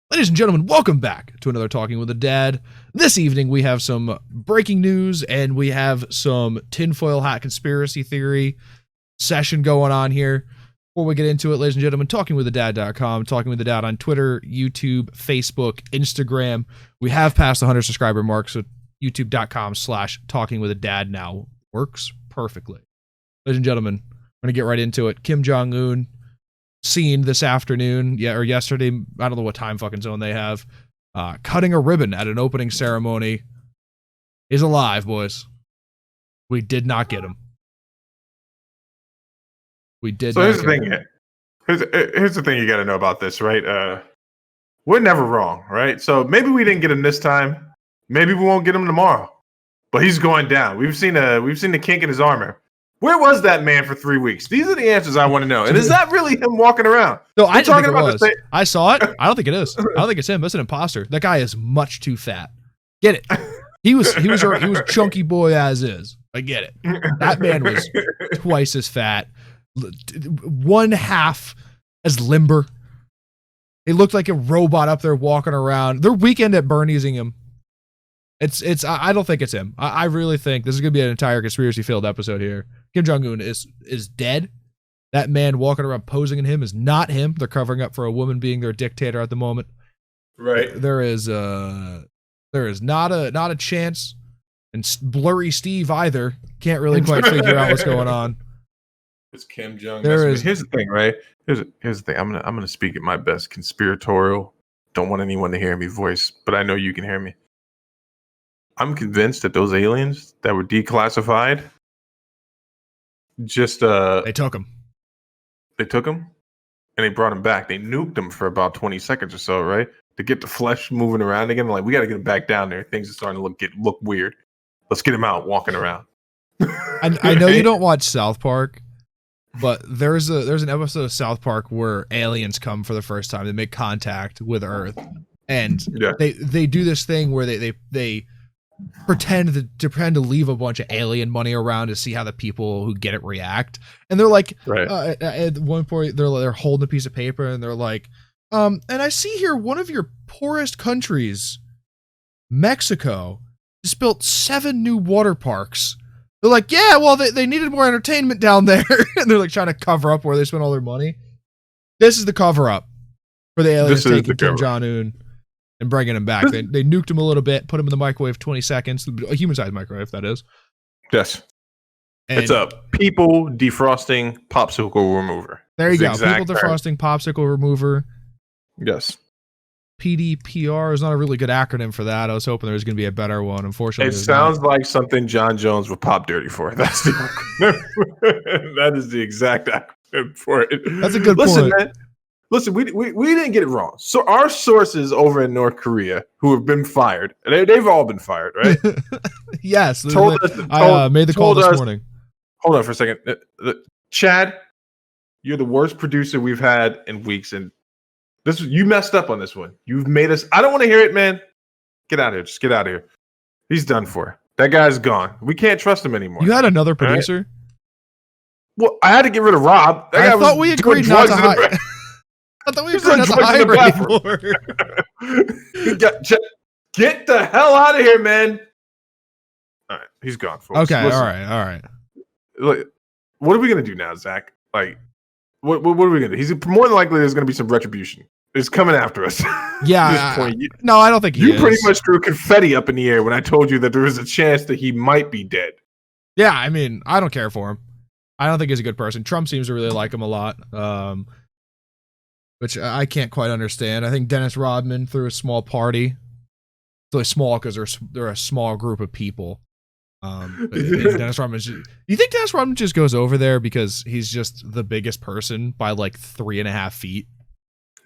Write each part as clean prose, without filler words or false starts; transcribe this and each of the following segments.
Ladies and gentlemen, welcome back to another Talking with a Dad. This evening we have some breaking news and we have some tinfoil hat conspiracy theory session going on here. Before we get into it, ladies and gentlemen, talkingwithadad.com, Talking with the Dad on Twitter, YouTube, Facebook, Instagram. We have passed the 100 subscriber mark, so youtube.com/talkingwithadad now works perfectly. Ladies and gentlemen, we're going to get right into it. Kim Jong-Un seen this afternoon, or yesterday, I don't know what time fucking zone they have, cutting a ribbon at an opening ceremony. Is alive, boys. We did not get him. We did so not here's the thing. Here's the thing you got to know about this, right? We're never wrong, right? So maybe we didn't get him this time. Maybe we won't get him tomorrow. But he's going down. We've seen the kink in his armor. Where was that man for 3 weeks? These are the answers I want to know. And is that really him walking around? No, I didn't think it was. I saw it. I don't think it is. I don't think it's him. That's an imposter. That guy is much too fat. Get it? He was chunky boy as is. I get it. That man was twice as fat, one half as limber. He looked like a robot up there walking around. They're weekend at Bernie'sing him. It's. I don't think it's him. I really think this is gonna be an entire conspiracy-filled episode here. Kim Jong-Un is dead. That man walking around posing in him is not him. They're covering up for a woman being their dictator at the moment. Right. There is not a chance. And Blurry Steve either can't really quite figure out what's going on. It's Kim Jong. Here's the thing, right? Here's the thing. I'm gonna speak at my best conspiratorial. Don't want anyone to hear me voice, but I know you can hear me. I'm convinced that those aliens that were declassified just they took him. They took him and they brought him back. They nuked him for about 20 seconds or so, right? To get the flesh moving around again. Like, we got to get him back down there. Things are starting to look weird. Let's get him out walking around. I know you don't watch South Park, but there's an episode of South Park where aliens come for the first time. They make contact with Earth, and they do this thing where they pretend to leave a bunch of alien money around to see how the people who get it react. And they're like, at one point they're holding a piece of paper and they're like, and I see here one of your poorest countries, Mexico, just built 7 new water parks. They're like, yeah, well, they needed more entertainment down there. And they're like trying to cover up where they spent all their money. This is the cover up for the aliens taking Kim Jong-Un and bringing him back. They nuked him a little bit, put him in the microwave 20 seconds, a human-sized microwave, that is. Yes. And it's a people defrosting popsicle remover. There you go. People defrosting popsicle remover. Yes. PDPR is not a really good acronym for that. I was hoping there was going to be a better one. Unfortunately, it sounds like something John Jones would pop dirty for. That's the acronym. That is the exact acronym for it. That's a good point. Man. Listen, we didn't get it wrong. So our sources over in North Korea who have been fired, they've all been fired, right? Yes. I made the call this morning. Hold on for a second. Chad, you're the worst producer we've had in weeks. And you messed up on this one. You've made us. I don't want to hear it, man. Get out of here. Just get out of here. He's done for. That guy's gone. We can't trust him anymore. You had another producer? Right? Well, I had to get rid of Rob. I thought we agreed not to hire. I thought we were going to hire anymore. Get the hell out of here, man. All right, he's gone, folks. Okay, listen, all right. Look, what are we going to do now, Zach? Like, what are we going to do? He's more than likely there's going to be some retribution. It's coming after us. Yeah. No, I don't think he is. Pretty much threw confetti up in the air when I told you that there was a chance that he might be dead. Yeah, I mean, I don't care for him. I don't think he's a good person. Trump seems to really like him a lot. Which I can't quite understand. I think Dennis Rodman threw a small party. It's really small because they're a small group of people. Dennis Rodman. You think Dennis Rodman just goes over there because he's just the biggest person by like 3.5 feet?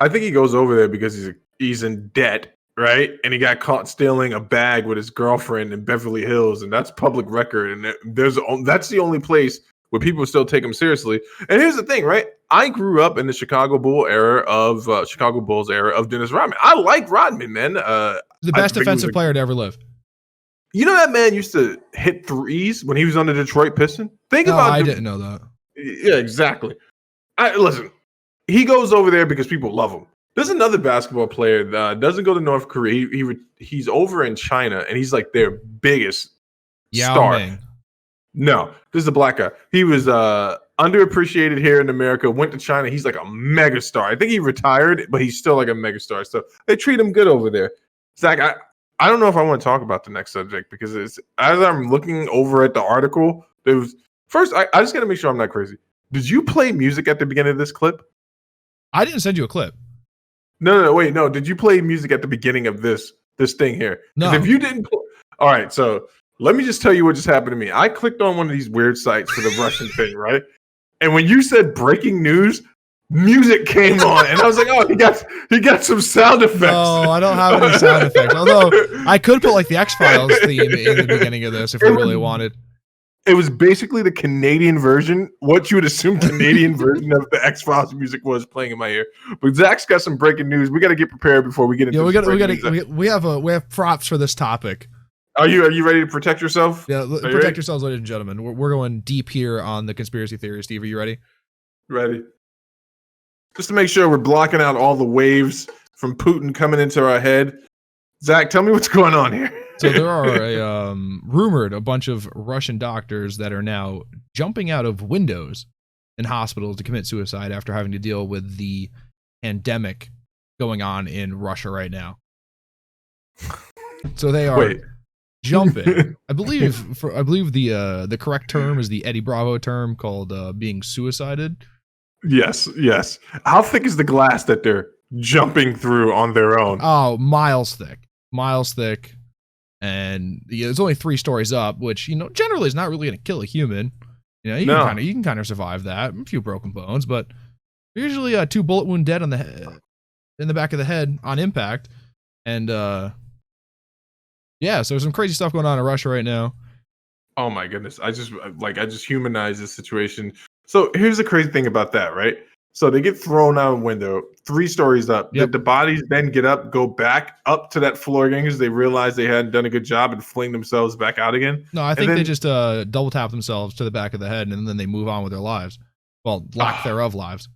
I think he goes over there because he's in debt, right? And he got caught stealing a bag with his girlfriend in Beverly Hills, and that's public record. And that's the only place where people still take him seriously. And here's the thing, right? I grew up in the Chicago Bulls era of Dennis Rodman. I like Rodman, man. The best defensive player to ever live. You know that man used to hit threes when he was on the Detroit Pistons? I didn't know that. Yeah, exactly. Listen, he goes over there because people love him. There's another basketball player that doesn't go to North Korea. He's over in China, and he's like their biggest Yao star. Ming. No, this is a black guy. He was underappreciated here in America, went to China. He's like a megastar. I think he retired, but he's still like a megastar. So they treat him good over there. Zach, I don't know if I want to talk about the next subject because as I'm looking over at the article, there was first, I just got to make sure I'm not crazy. Did you play music at the beginning of this clip? I didn't send you a clip. No, wait, no. Did you play music at the beginning of this thing here? No. If you didn't, all right. So let me just tell you what just happened to me. I clicked on one of these weird sites for the Russian thing, right? And when you said breaking news, music came on, and I was like, "Oh, he got some sound effects." No, I don't have any sound effects. Although I could put like the X-Files theme in the beginning of this if we really wanted. It was basically the Canadian version, what you would assume Canadian version of the X-Files music was playing in my ear. But Zach's got some breaking news. We got to get prepared before we get into. We have props for this topic. Are you ready to protect yourself? Yeah, protect yourselves, ladies and gentlemen. We're going deep here on the conspiracy theory. Steve, are you ready? Ready. Just to make sure we're blocking out all the waves from Putin coming into our head. Zach, tell me what's going on here. So there are rumored a bunch of Russian doctors that are now jumping out of windows in hospitals to commit suicide after having to deal with the pandemic going on in Russia right now. So they are jumping. I believe the correct term is the Eddie Bravo term called being suicided. Yes. How thick is the glass that they're jumping through on their own? Oh, miles thick. And there's only 3 stories up, which, generally is not really going to kill a human. You can kind of survive that. A few broken bones, but usually 2 bullet wound dead in the back of the head on impact. And so there's some crazy stuff going on in Russia right now. Oh my goodness. I just humanize this situation. So here's the crazy thing about that, right? So they get thrown out a window, 3 stories up. Yep. The bodies then get up, go back up to that floor again because they realize they hadn't done a good job and fling themselves back out again. No, I think they just double tap themselves to the back of the head and then they move on with their lives. Well, lack thereof lives.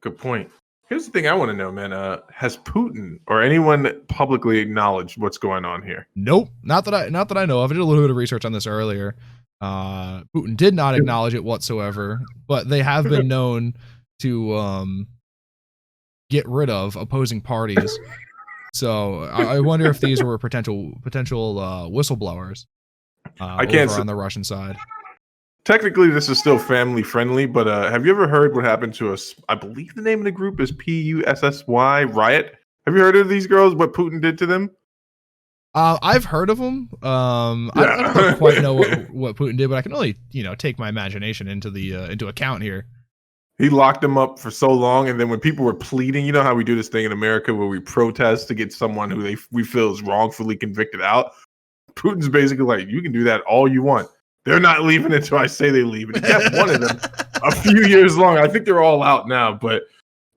Good point. Here's the thing I want to know, man. Has Putin or anyone publicly acknowledged what's going on here? Nope, not that I know of. I did a little bit of research on this earlier. Putin did not acknowledge it whatsoever, but they have been known to get rid of opposing parties. So I wonder if these were potential whistleblowers over on the Russian side. Technically, this is still family friendly, but have you ever heard what happened to us? I believe the name of the group is PUSSY Riot. Have you heard of these girls? What Putin did to them? I've heard of them. I don't quite know what Putin did, but I can only take my imagination into account here. He locked them up for so long, and then when people were pleading, you know how we do this thing in America where we protest to get someone who we feel is wrongfully convicted out. Putin's basically like, you can do that all you want. They're not leaving until I say they leave. And he kept one of them a few years long. I think they're all out now, but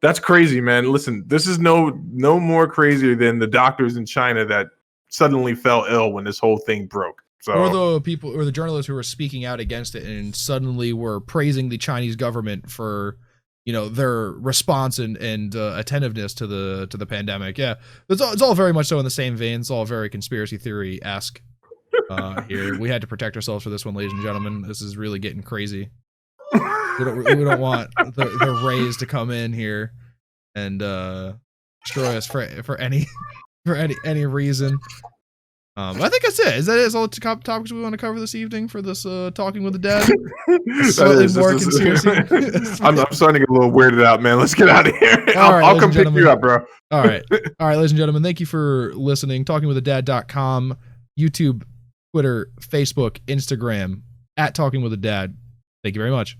that's crazy, man. Listen, this is no more crazier than the doctors in China that suddenly fell ill when this whole thing broke. So, or the people or the journalists who were speaking out against it and suddenly were praising the Chinese government for their response and attentiveness to the pandemic. Yeah, it's all very much so in the same vein. It's all very conspiracy theory-esque here. We had to protect ourselves for this one, ladies and gentlemen. This is really getting crazy. We don't want the rays to come in here and destroy us for any reason. I think that's it. Is that it? Is all the topics we want to cover this evening for this Talking with the Dad? Slightly more conspiracy. I'm starting to get a little weirded out, man. Let's get out of here. I'll come pick you up, bro. All right, ladies and gentlemen. Thank you for listening. TalkingWithADad.com, YouTube, Twitter, Facebook, Instagram, @TalkingWithADad. Thank you very much.